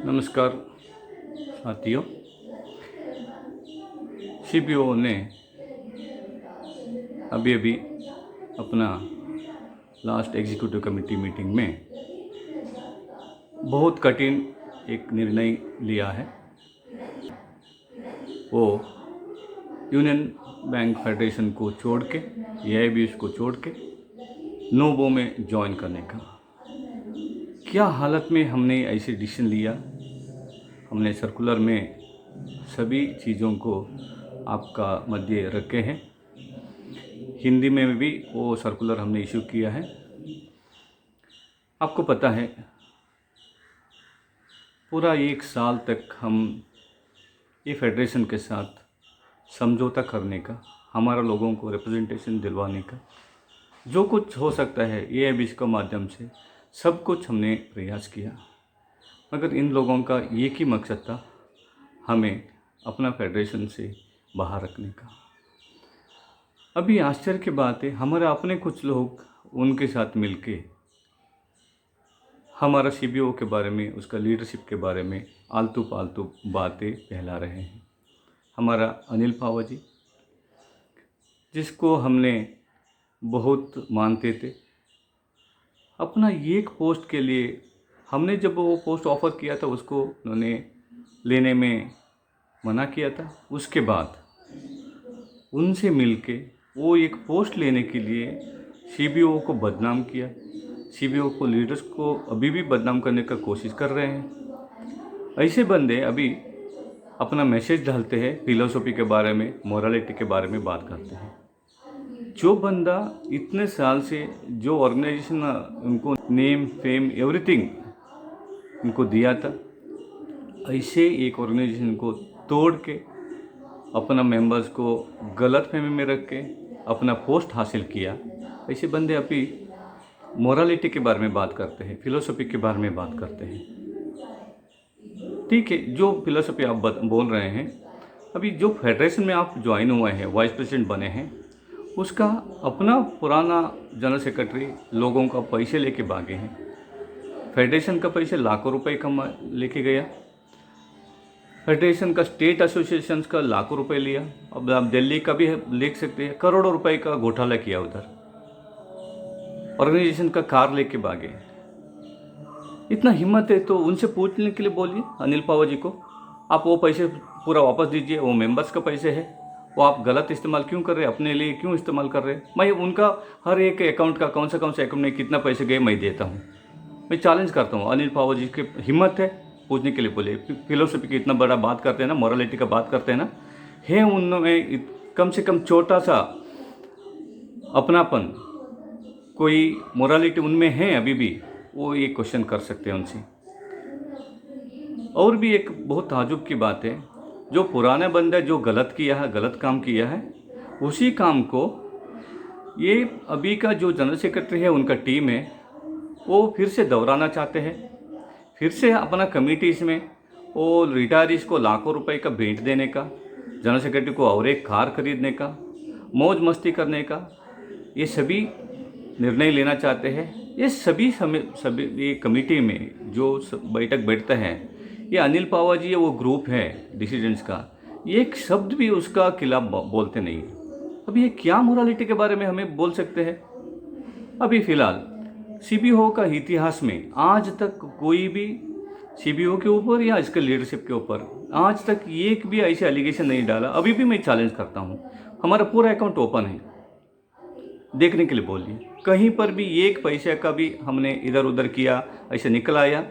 नमस्कार साथियों। सीबीओ ने अभी अपना लास्ट एग्जीक्यूटिव कमेटी मीटिंग में बहुत कठिन एक निर्णय लिया है। वो यूनियन बैंक फेडरेशन को छोड़ के, एआईबीएस को छोड़ के नोबो में ज्वाइन करने का। क्या हालत में हमने ऐसे डिसीजन लिया? हमने सर्कुलर में सभी चीज़ों को आपका मध्य रखे हैं। हिंदी में भी वो सर्कुलर हमने इशू किया है। आपको पता है, पूरा 1 साल तक हम ये फेडरेशन के साथ समझौता करने का, हमारा लोगों को रिप्रेजेंटेशन दिलवाने का, जो कुछ हो सकता है एआईबीएस के माध्यम से सब कुछ हमने प्रयास किया। मगर इन लोगों का एक ही मकसद था, हमें अपना फेडरेशन से बाहर रखने का। अभी आश्चर्य की बात है, हमारे अपने कुछ लोग उनके साथ मिलके हमारा सीबीओ के बारे में, उसका लीडरशिप के बारे में आलतू फालतू बातें फैला रहे हैं। हमारा अनिल पावा जी, जिसको हमने बहुत मानते थे, अपना एक पोस्ट के लिए हमने जब वो पोस्ट ऑफ़र किया था, उसको उन्होंने लेने में मना किया था। उसके बाद उनसे मिलके वो एक पोस्ट लेने के लिए सीबीओ को बदनाम किया। सीबीओ को, लीडर्स को अभी भी बदनाम करने का कोशिश कर रहे हैं। ऐसे बंदे अभी अपना मैसेज डालते हैं, फिलोसफी के बारे में, मोरालिटी के बारे में बात करते हैं। जो बंदा इतने साल से जो ऑर्गेनाइजेशन उनको नेम, फेम, एवरीथिंग उनको दिया था, ऐसे एक ऑर्गेनाइजेशन को तोड़ के अपना मेंबर्स को गलत फहमी में रख के अपना पोस्ट हासिल किया। ऐसे बंदे अभी मोरालिटी के बारे में बात करते हैं, फिलोसफी के बारे में बात करते हैं। ठीक है, जो फिलोसफी आप बोल रहे हैं, अभी जो फेडरेशन में आप ज्वाइन हुए हैं, वाइस प्रेसिडेंट बने हैं, उसका अपना पुराना जनरल सेक्रेटरी लोगों का पैसे लेके भागे हैं। फेडरेशन का पैसे लाखों रुपए कमा लेके गया। फेडरेशन का, स्टेट एसोसिएशंस का लाखों रुपए लिया। अब आप दिल्ली का भी लिख सकते हैं, करोड़ों रुपए का घोटाला किया उधर। ऑर्गेनाइजेशन का कार लेके भागे। इतना हिम्मत है तो उनसे पूछने के लिए बोलिए अनिल पावा जी को, आप वो पैसे पूरा वापस दीजिए। वो मेंबर्स का पैसे है, वो आप गलत इस्तेमाल क्यों कर रहे हैं? अपने लिए क्यों इस्तेमाल कर रहे हैं? मैं उनका हर एक अकाउंट का, कौन सा अकाउंट में कितना पैसे गए, मैं देता हूँ। मैं चैलेंज करता हूँ, अनिल पावा जी की हिम्मत है पूछने के लिए बोले। फिलोसफी की इतना बड़ा बात करते हैं ना, मोरालिटी का बात करते हैं ना, है उनमें कम से कम छोटा सा अपनापन, कोई मोरालिटी उनमें है अभी भी, वो ये क्वेश्चन कर सकते हैं उनसे। और भी एक बहुत ताजुब की बात है, जो पुराना बंदा जो गलत किया है, गलत काम किया है, उसी काम को ये अभी का जो जनरल सेक्रेटरी है, उनका टीम है, वो फिर से दोहराना चाहते हैं। फिर से अपना कमिटीज़ में वो रिटायरीज़ को लाखों रुपए का भेंट देने का, जनरल सेक्रेटरी को और एक कार खरीदने का, मौज मस्ती करने का, ये सभी निर्णय लेना चाहते हैं। ये सभी ये कमेटी में जो बैठक बैठता है, ये अनिल पावा जी, वो ग्रुप है डिसीजंस का, एक शब्द भी उसका खिलाफ बोलते नहीं। अब ये क्या मोरालिटी के बारे में हमें बोल सकते हैं? अभी फ़िलहाल सीबीओ का इतिहास में आज तक कोई भी सीबीओ के ऊपर या इसके लीडरशिप के ऊपर आज तक एक भी ऐसे एलिगेशन नहीं डाला। अभी भी मैं चैलेंज करता हूँ, हमारा पूरा अकाउंट ओपन है, देखने के लिए बोलिए। कहीं पर भी एक पैसे का भी हमने इधर उधर किया, ऐसे निकल आया,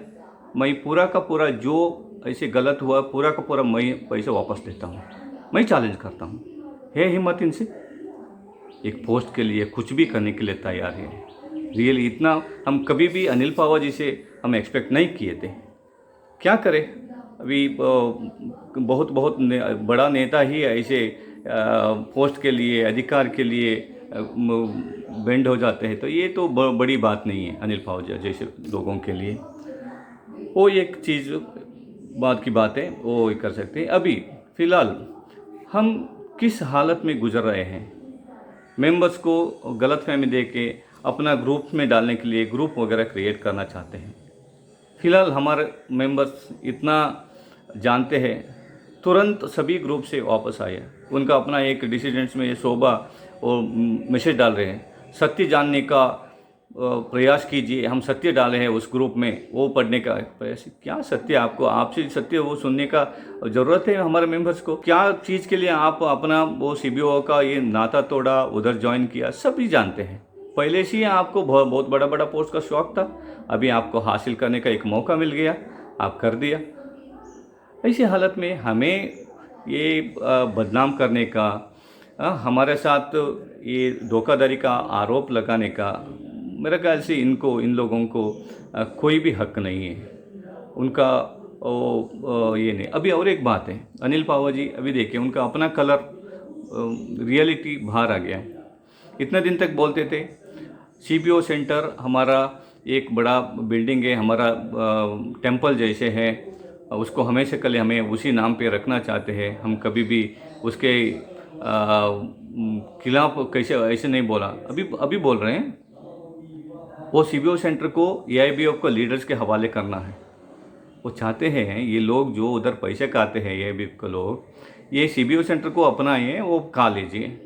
मैं पूरा का पूरा जो ऐसे गलत हुआ, पूरा का पूरा मैं पैसे वापस देता हूँ। मैं चैलेंज करता हूँ, है हिम्मत इनसे? एक पोस्ट के लिए कुछ भी करने के लिए तैयार है। रियली इतना हम कभी भी अनिल पावा जी से हम एक्सपेक्ट नहीं किए थे। क्या करें, अभी बहुत बड़ा नेता ही ऐसे पोस्ट के लिए, अधिकार के लिए बेंड हो जाते हैं, तो ये तो बड़ी बात नहीं है अनिल पावा जी जैसे लोगों के लिए। वो एक चीज़ बात की बात है, वो कर सकते हैं। अभी फ़िलहाल हम किस हालत में गुजर रहे हैं? मेंबर्स को गलतफहमी दे के अपना ग्रुप में डालने के लिए ग्रुप वगैरह क्रिएट करना चाहते हैं। फिलहाल हमारे मेंबर्स इतना जानते हैं, तुरंत सभी ग्रुप से वापस आए। उनका अपना एक डिसीडेंट्स में ये शोभा और मैसेज डाल रहे हैं, सत्य जानने का प्रयास कीजिए, हम सत्य डाले हैं उस ग्रुप में, वो पढ़ने का प्रयास। क्या सत्य आपको, आपसे सत्य वो सुनने का ज़रूरत है हमारे मेंबर्स को? क्या चीज़ के लिए आप अपना वो सीबीओ का ये नाता तोड़ा, उधर ज्वाइन किया, सभी जानते हैं। पहले से ही आपको बहुत बड़ा बड़ा पोस्ट का शौक था, अभी आपको हासिल करने का एक मौका मिल गया, आप कर दिया। ऐसी हालत में हमें ये बदनाम करने का, हमारे साथ ये धोखाधड़ी का आरोप लगाने का, मेरे ख्याल से इन लोगों को कोई भी हक नहीं है। उनका ये नहीं। अभी और एक बात है, अनिल पावा जी, अभी देखिए उनका अपना कलर, रियलिटी बाहर आ गया है। इतने दिन तक बोलते थे सीबीओ सेंटर हमारा एक बड़ा बिल्डिंग है, हमारा टेंपल जैसे है, उसको हमेशा के लिए हमें उसी नाम पे रखना चाहते हैं, हम कभी भी उसके खिलाफ कैसे ऐसे नहीं बोला। अभी बोल रहे हैं वो सीबीओ सेंटर को एआईबीएफ को लीडर्स के हवाले करना है। वो चाहते हैं ये लोग जो उधर पैसे खाते हैं एआईबीएफ के लोग, ये सीबीओ सेंटर को अपनाएं, वो खा लीजिए,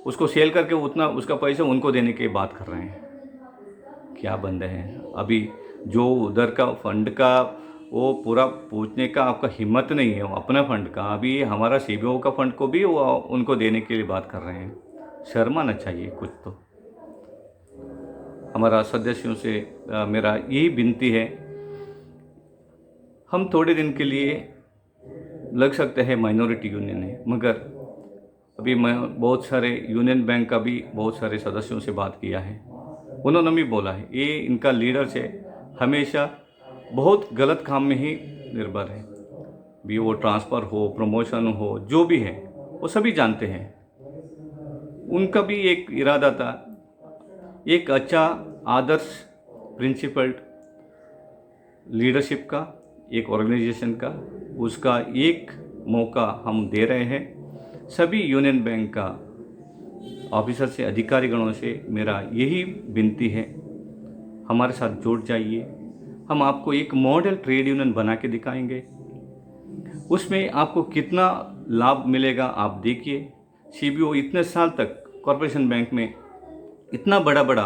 उसको सेल करके उतना उसका पैसा उनको देने की बात कर रहे हैं। क्या बंदे हैं? अभी जो उधर का फंड का वो पूरा पूछने का आपका हिम्मत नहीं है, वो अपना फंड का, अभी हमारा सीबीओ का फंड को भी वो उनको देने के लिए बात कर रहे हैं। शर्म आना चाहिए कुछ तो। हमारा सदस्यों से मेरा यही विनती है, हम थोड़े दिन के लिए लग सकते हैं माइनॉरिटी यूनियन है, मगर अभी मैं बहुत सारे यूनियन बैंक का भी बहुत सारे सदस्यों से बात किया है, उन्होंने भी बोला है ये इनका लीडर से हमेशा बहुत गलत काम में ही निर्भर है। भी वो ट्रांसफ़र हो, प्रमोशन हो, जो भी है वो सभी जानते हैं। उनका भी एक इरादा था, एक अच्छा आदर्श प्रिंसिपल्ड लीडरशिप का, एक ऑर्गेनाइजेशन का, उसका एक मौका हम दे रहे हैं। सभी यूनियन बैंक का ऑफिसर से, अधिकारीगणों से मेरा यही विनती है, हमारे साथ जुड़ जाइए। हम आपको एक मॉडल ट्रेड यूनियन बना के दिखाएंगे, उसमें आपको कितना लाभ मिलेगा आप देखिए। सीबीओ इतने साल तक कॉरपोरेशन बैंक में इतना बड़ा बड़ा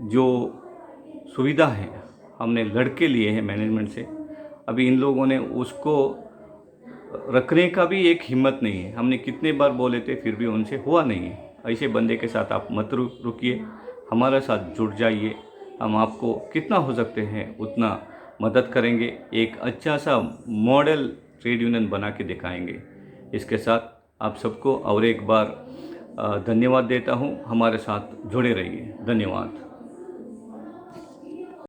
जो सुविधा है हमने लड़के लिए हैं मैनेजमेंट से, अभी इन लोगों ने उसको रखने का भी एक हिम्मत नहीं है। हमने कितने बार बोले थे, फिर भी उनसे हुआ नहीं है। ऐसे बंदे के साथ आप मत रुकिए, हमारे साथ जुड़ जाइए। हम आपको कितना हो सकते हैं उतना मदद करेंगे, एक अच्छा सा मॉडल ट्रेड यूनियन बना के दिखाएंगे। इसके साथ आप सबको और एक बार धन्यवाद देता हूँ, हमारे साथ जुड़े रहिए। धन्यवाद।